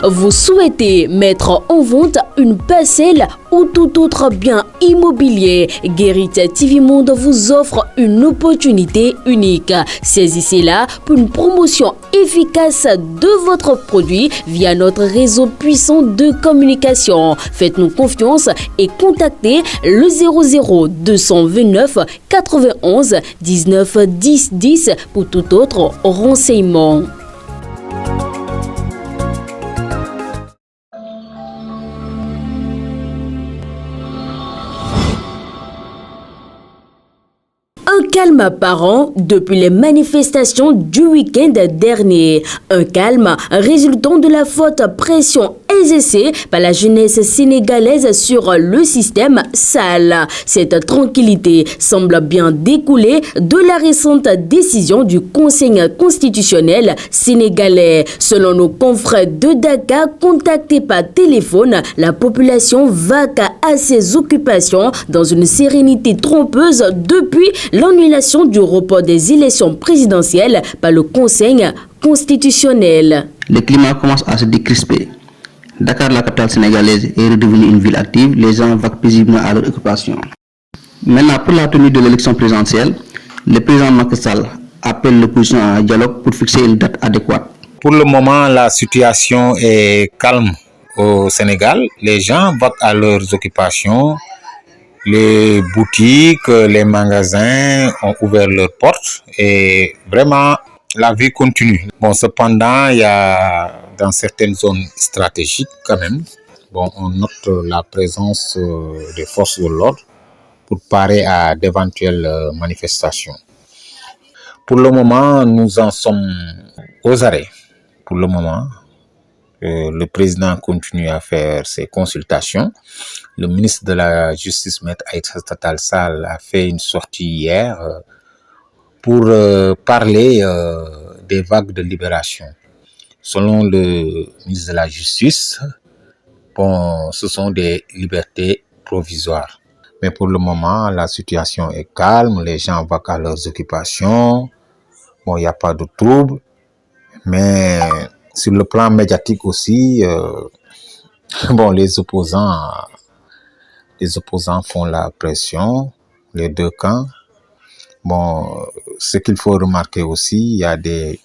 Vous souhaitez mettre en vente une parcelle ou tout autre bien immobilier? Guérit TV Monde vous offre une opportunité unique. Saisissez-la pour une promotion efficace de votre produit via notre réseau puissant de communication. Faites-nous confiance et contactez le 00 229 91 19 10 10 pour tout autre renseignement. Un calme apparent depuis les manifestations du week-end dernier. Un calme résultant de la forte pression exercée par la jeunesse sénégalaise sur le système sale. Cette tranquillité semble bien découler de la récente décision du Conseil constitutionnel sénégalais. Selon nos confrères de Dakar contactés par téléphone, la population vaque à ses occupations dans une sérénité trompeuse depuis l'annulation du report des élections présidentielles par le Conseil constitutionnel. Le climat commence à se décrisper. Dakar, la capitale sénégalaise, est redevenue une ville active. Les gens vaquent paisiblement à leur occupation. Maintenant, pour la tenue de l'élection présidentielle, le président Macky Sall appelle l'opposition à un dialogue pour fixer une date adéquate. Pour le moment, la situation est calme au Sénégal. Les gens vaquent à leurs occupations. Les boutiques, les magasins ont ouvert leurs portes et vraiment la vie continue. Bon, cependant, il y a dans certaines zones stratégiques quand même. Bon, on note la présence des forces de l'ordre pour parer à d'éventuelles manifestations. Pour le moment, nous en sommes aux arrêts. Pour le moment, le président continue à faire ses consultations. Le ministre de la Justice, Maître Aïssata Tall Sall, a fait une sortie hier pour parler des vagues de libération. Selon le ministre de la Justice, bon, ce sont des libertés provisoires. Mais pour le moment, la situation est calme, les gens vaquent à leurs occupations. Bon, il n'y a pas de trouble. Mais sur le plan médiatique aussi, bon, les opposants font la pression, les deux camps. Bon, ce qu'il faut remarquer aussi, il y a des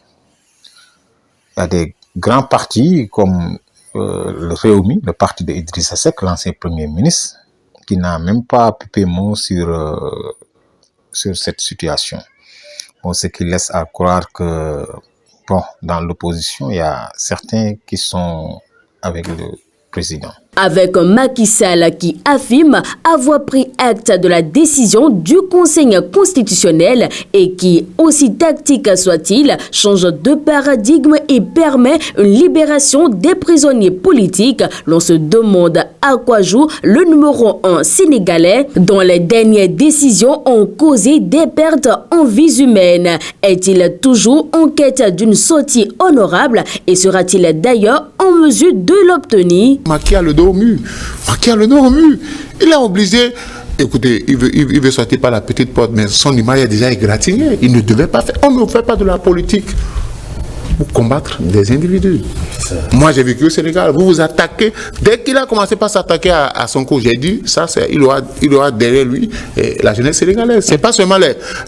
grands partis comme le Réumi, le parti de Idrissa Seck, l'ancien premier ministre, qui n'a même pas pipé mot sur cette situation. Bon, ce qui laisse à croire que, bon, dans l'opposition, il y a certains qui sont avec le président. Avec Macky Sall qui affirme avoir pris acte de la décision du Conseil constitutionnel et qui, aussi tactique soit-il, change de paradigme et permet une libération des prisonniers politiques, l'on se demande à quoi joue le numéro 1 sénégalais dont les dernières décisions ont causé des pertes en vies humaines. Est-il toujours en quête d'une sortie honorable et sera-t-il d'ailleurs en mesure de l'obtenir? Macky a le dos au mur. Macky a le dos au mur. Il est obligé. Écoutez, il veut sortir par la petite porte, mais son image est déjà égratignée. Il ne devait pas faire. On ne fait pas de la politique pour combattre des individus. Moi, j'ai vécu au Sénégal. Vous vous attaquez. Dès qu'il a commencé par s'attaquer à Sonko, j'ai dit, ça, il aura derrière lui la jeunesse sénégalaise. C'est pas seulement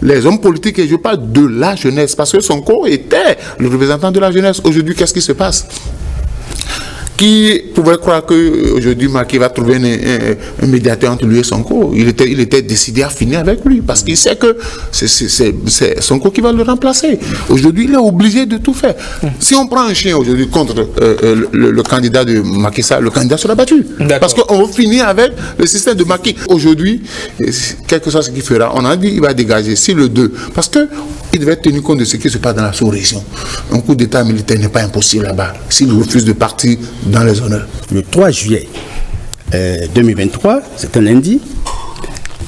les hommes politiques, et je parle de la jeunesse, parce que Sonko était le représentant de la jeunesse. Aujourd'hui, qu'est-ce qui se passe? Qui pouvait croire qu'aujourd'hui Macky va trouver un médiateur entre lui et Sonko? Il était décidé à finir avec lui parce qu'il sait que c'est Sonko qui va le remplacer. Aujourd'hui, il est obligé de tout faire. Si on prend un chien aujourd'hui contre le candidat de Macky Sall, le candidat sera battu. Parce qu'on va finir avec le système de Macky. Aujourd'hui, quelque chose qu'il fera, on a dit qu'il va dégager si le 2. Parce qu'il devait tenir compte de ce qui se passe dans la sous-région. Un coup d'état militaire n'est pas impossible là-bas s'il refuse de partir dans les honneurs. Le 3 juillet 2023, c'est un lundi,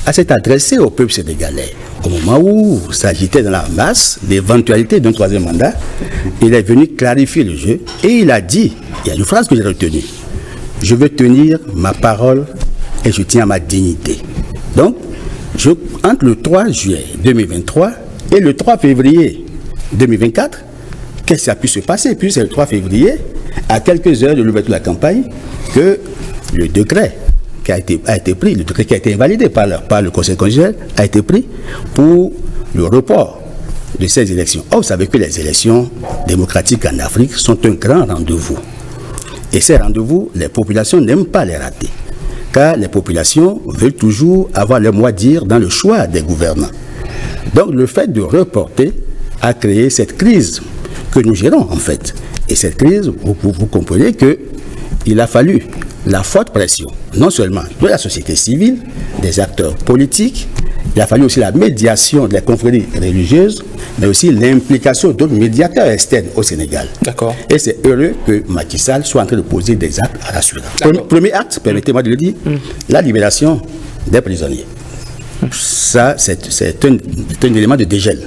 s'est adressé au peuple sénégalais. Au moment où il s'agitait dans la masse d'éventualité d'un troisième mandat, il est venu clarifier le jeu et il a dit, il y a une phrase que j'ai retenue, je veux tenir ma parole et je tiens à ma dignité. Donc, entre le 3 juillet 2023 et le 3 février 2024, qu'est-ce qui a pu se passer? Puis c'est le 3 février, à quelques heures de l'ouverture de la campagne, que le décret qui a été pris, le décret qui a été invalidé par le Conseil constitutionnel, a été pris pour le report de ces élections. Or, vous savez que les élections démocratiques en Afrique sont un grand rendez-vous. Et ces rendez-vous, les populations n'aiment pas les rater. Car les populations veulent toujours avoir leur mot à dire dans le choix des gouvernants. Donc, le fait de reporter a créé cette crise que nous gérons, en fait. Et cette crise, vous comprenez qu'il a fallu la forte pression, non seulement de la société civile, des acteurs politiques, il a fallu aussi la médiation des confréries religieuses, mais aussi l'implication d'autres médiateurs externes au Sénégal. D'accord. Et c'est heureux que Macky Sall soit en train de poser des actes à la suite. Premier acte, permettez-moi de le dire, la libération des prisonniers. Ça, c'est un élément de dégel.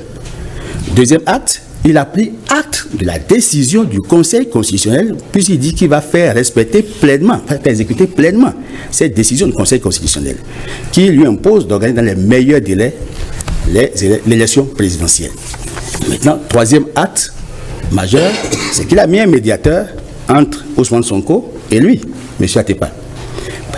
Deuxième acte, il a pris acte de la décision du Conseil constitutionnel, puisqu'il dit qu'il va faire respecter pleinement, faire exécuter pleinement cette décision du Conseil constitutionnel, qui lui impose d'organiser dans les meilleurs délais l'élection présidentielle. Maintenant, troisième acte majeur, c'est qu'il a mis un médiateur entre Ousmane Sonko et lui, M. Atepa,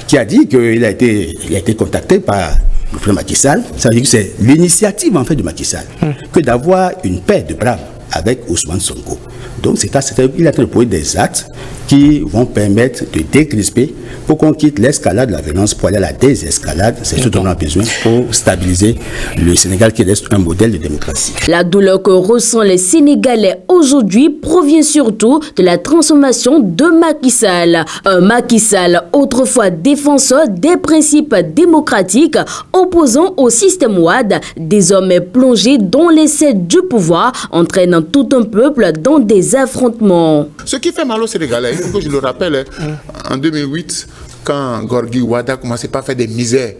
qui a dit qu'il a été contacté par le président Macky Sall. Ça veut dire que c'est l'initiative en fait de Macky Sall que d'avoir une paix de bras avec Ousmane Sonko. Donc il est en train de poser des actes qui vont permettre de décrisper pour qu'on quitte l'escalade de la violence pour aller à la désescalade. C'est ce dont on a besoin pour stabiliser le Sénégal qui reste un modèle de démocratie. La douleur que ressentent les Sénégalais aujourd'hui provient surtout de la transformation de Macky Sall. Un Macky Sall autrefois défenseur des principes démocratiques opposant au système Wade, désormais plongé dans l'essai du pouvoir, entraînant tout un peuple dans des affrontements. Ce qui fait mal aux Sénégalais, il faut que je le rappelle, en 2008, quand Gorgui Wada commençait pas à faire des misères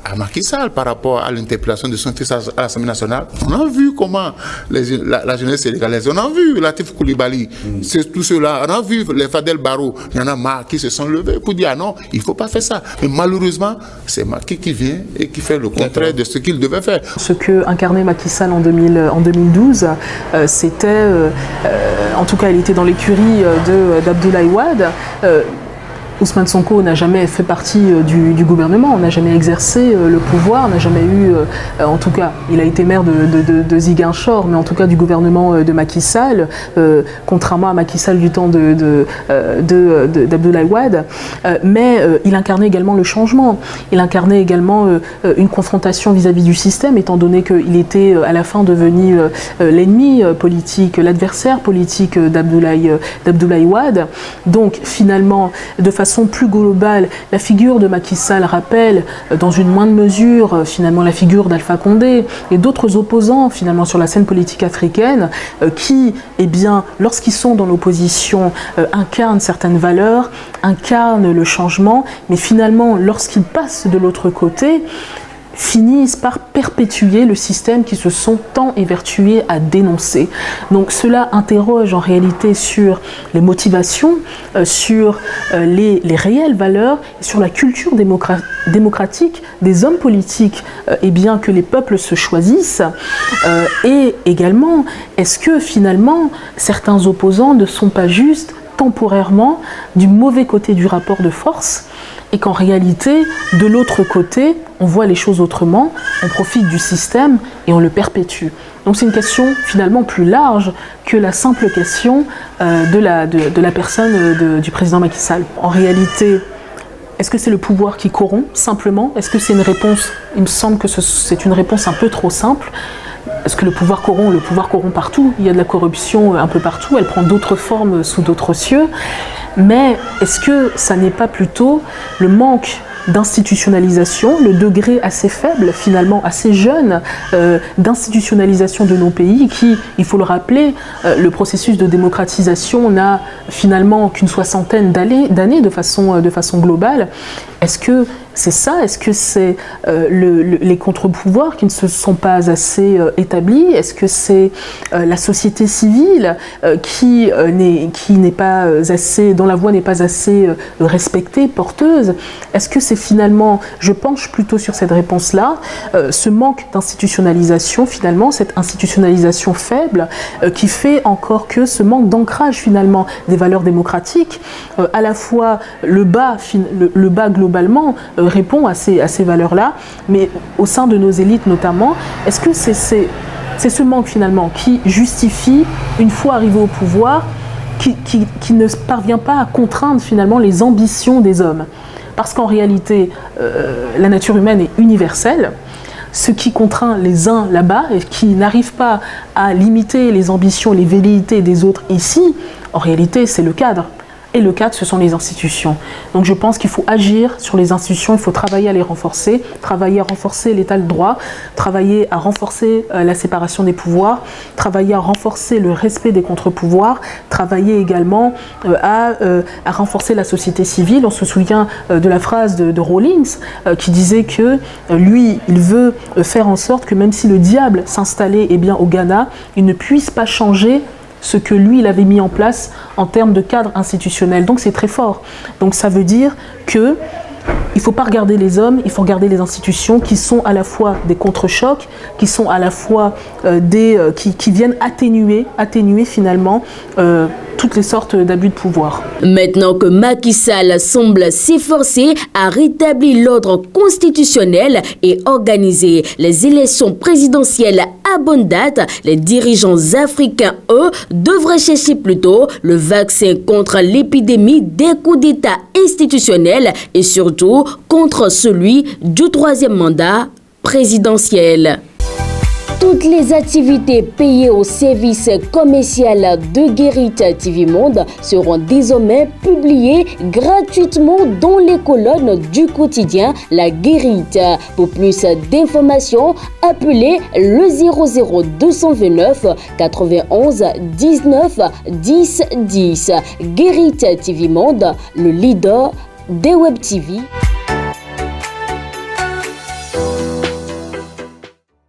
à Macky Sall par rapport à l'interpellation de son fils à l'Assemblée nationale, on a vu comment la jeunesse sénégalaise, on a vu Latif Coulibaly, c'est tout cela, on a vu les Fadel Barro, il y en a marre qui se sont levés pour dire ah non, il ne faut pas faire ça. Mais malheureusement, c'est Macky qui vient et qui fait le contraire de ce qu'il devait faire. Ce que incarnait Macky Sall en 2012, c'était, en tout cas, il était dans l'écurie d'Abdoulaye Wade. Ousmane Sonko n'a jamais fait partie du gouvernement, n'a jamais exercé le pouvoir, n'a jamais eu, en tout cas, il a été maire de Ziguinchor, mais en tout cas du gouvernement de Macky Sall, contrairement à Macky Sall du temps d'Abdoulaye Wade. Mais il incarnait également le changement, il incarnait également une confrontation vis-à-vis du système, étant donné qu'il était à la fin devenu l'ennemi politique, l'adversaire politique d'Abdoulaye Wade. Donc finalement, de façon plus globale, la figure de Macky Sall rappelle dans une moindre mesure finalement la figure d'Alpha Condé et d'autres opposants finalement sur la scène politique africaine qui, eh bien, lorsqu'ils sont dans l'opposition, incarnent certaines valeurs, incarnent le changement, mais finalement lorsqu'ils passent de l'autre côté, finissent par perpétuer le système qui se sont tant évertués à dénoncer. Donc cela interroge en réalité sur les motivations, sur les réelles valeurs, sur la culture démocratique des hommes politiques, et bien que les peuples se choisissent. Et également, est-ce que finalement certains opposants ne sont pas juste temporairement du mauvais côté du rapport de force et qu'en réalité, de l'autre côté, on voit les choses autrement, on profite du système et on le perpétue. Donc c'est une question finalement plus large que la simple question de la personne du président Macky Sall. En réalité, est-ce que c'est le pouvoir qui corrompt simplement? Est-ce que c'est une réponse? Il me semble que c'est une réponse un peu trop simple. Est-ce que le pouvoir corrompt? Le pouvoir corrompt partout. Il y a de la corruption un peu partout. Elle prend d'autres formes sous d'autres cieux. Mais est-ce que ça n'est pas plutôt le manque d'institutionnalisation, le degré assez faible, finalement assez jeune, d'institutionnalisation de nos pays qui, il faut le rappeler, le processus de démocratisation n'a finalement qu'une soixantaine d'années de façon globale. Est-ce que c'est ça? Est-ce que c'est les contre-pouvoirs qui ne se sont pas assez établis? Est-ce que c'est la société civile qui n'est pas assez, dont la voix n'est pas assez respectée, porteuse? Est-ce que c'est finalement, je penche plutôt sur cette réponse-là, ce manque d'institutionnalisation finalement, cette institutionnalisation faible qui fait encore que ce manque d'ancrage finalement des valeurs démocratiques, à la fois le bas globalement répond à ces valeurs-là, mais au sein de nos élites notamment, est-ce que c'est ce manque finalement qui justifie, une fois arrivé au pouvoir, qui ne parvient pas à contraindre finalement les ambitions des hommes? Parce qu'en réalité, la nature humaine est universelle. Ce qui contraint les uns là-bas et qui n'arrive pas à limiter les ambitions, les velléités des autres ici, en réalité, c'est le cadre. Et le cadre, ce sont les institutions. Donc je pense qu'il faut agir sur les institutions, il faut travailler à les renforcer, travailler à renforcer l'état de droit, travailler à renforcer la séparation des pouvoirs, travailler à renforcer le respect des contre-pouvoirs, travailler également à renforcer la société civile. On se souvient de la phrase de Rawlings qui disait que lui, il veut faire en sorte que même si le diable s'installait au Ghana, il ne puisse pas changer ce que lui, il avait mis en place en termes de cadre institutionnel. Donc c'est très fort. Donc ça veut dire que il ne faut pas regarder les hommes, il faut regarder les institutions qui sont à la fois des contre-chocs, qui sont à la fois qui viennent atténuer finalement toutes les sortes d'abus de pouvoir. Maintenant que Macky Sall semble s'efforcer à rétablir l'ordre constitutionnel et organiser les élections présidentielles à bonne date, les dirigeants africains, eux, devraient chercher plutôt le vaccin contre l'épidémie des coups d'État institutionnels et surtout contre celui du 3e mandat présidentiel. Toutes les activités payées au service commercial de Guérit TV Monde seront désormais publiées gratuitement dans les colonnes du quotidien La Guérite. Pour plus d'informations, appelez le 00229 91 19 10 10. Guérit TV Monde, le leader des Web TV.